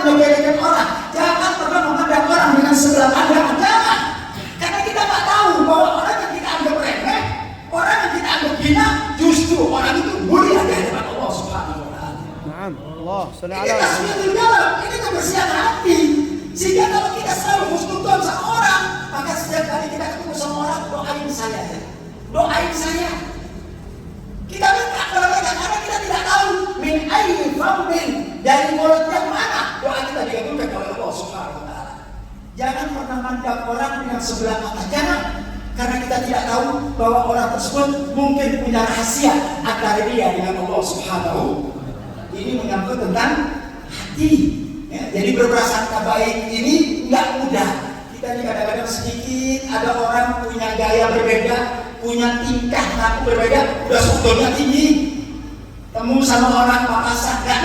menyepelekan orang. Jangan pernah memandang orang dengan sebelah pandangan. Jangan. Karena kita nggak tahu bahwa orang yang kita anggap remeh, orang yang kita anggap hina, justru orang itu mulia di hadapan Allah Subhanahu wa taala. Naam, Allah sallallahu Ini alaihi tasbihatul qalam, ini kebersihan hati. Sehingga kalau kita selalu husnudzon sama orang, maka setiap kali kita ketemu sama orang, doain saya ya. Doain saya. Kita minta kepada mereka karena kita tidak tahu min ayyi fadlin, dari mulut yang mana doa kita dikabulkan oleh Allah Subhanahu wa taala. Jangan pernah mandang orang dengan sebelah mata. Jangan. Karena kita tidak tahu bahwa orang tersebut mungkin punya rahasia antara dia dengan Allah Subhanahu. Ini menyangkut tentang hati. Ya, jadi berprasangka baik ini nggak mudah. Kita ini kadang-kadang sedikit ada orang punya gaya berbeda, punya tingkah laku berbeda, udah sebetulnya tinggi. Temu sama orang papasan, nggak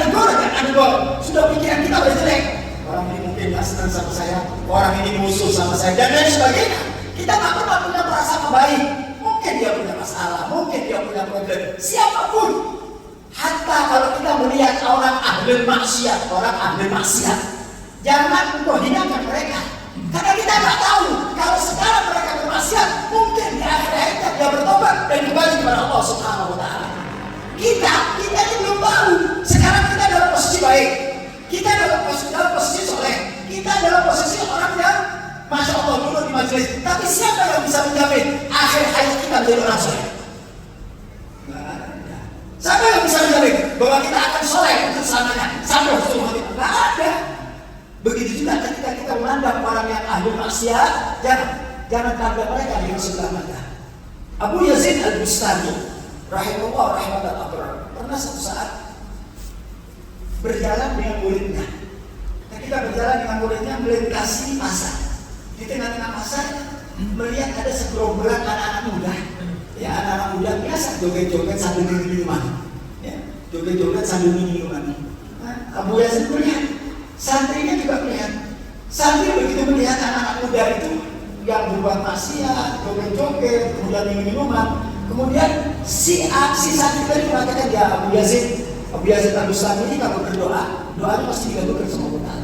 negor, sudah pikiran kita udah jelek. Orang ini mungkin nggak senang sama saya, orang ini musuh sama saya, dan lain sebagainya. Kita nggak pernah punya prasangka baik. Mungkin dia punya masalah, mungkin dia punya problem. Siapapun, hatta kalau kita melihat orang ahli maksiat, jangan engkau hinakan mereka. Karena kita nggak tahu kalau sekarang mereka bermaksiat, mungkin di akhir hayatnya dia bertobat dan kembali kepada Allah Subhanahu wa taala. Kita ini belum tahu. Sekarang kita dalam posisi baik, kita dalam posisi soleh, kita dalam posisi orang yang Masya Allah dulu di majelis. Tapi siapa yang bisa menjamin akhir hayat kita menjadi orang soleh? Siapa yang bisa menjamin bahwa kita akan soleh untuk selamanya sampai husnul khotimah? Nggak ada. Begitu juga ketika kita memandang orang yang ahli maksiat, jangan pandang mereka dengan sebelah mata. Abu Yazid Al-Bustami rahimahullah rahimatan abrar pernah suatu saat berjalan dengan muridnya. Ketika berjalan dengan muridnya melintasi pasar. Di tengah-tengah pasar melihat ada segerombolan anak-anak muda. Ya, anak-anak muda biasa joget-joget sambil minum minuman. Ya, joget-joget sambil minum minuman. Nah, Abu Yazid melihat, santrinya juga melihat. Santri begitu melihat anak-anak muda itu yang berbuat maksiat, joget-joget, kemudian minum minuman. Kemudian si santri tadi mengatakan, ya Abu Yazid Al-Bustami ini kalau berdoa, doanya pasti dikabulkan sama Allah.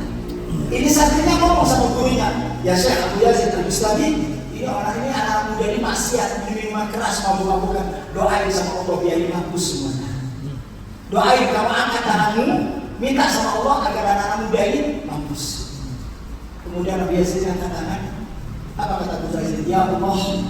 Ini santrinya ngomong sama gurunya, ya Syekh Abu Yazid Al-Bustami, ini orang ini anak muda ini maksiat, minum minuman keras, mabuk-mabukan. Doain sama Allah biar mampus semuanya. Doain kamu angkat tanganmu, minta sama Allah agar anak-anak muda ini mampus. Kemudian Abu Yazid angkat tangan. Apa kata Abu Yazid? Ya Allah,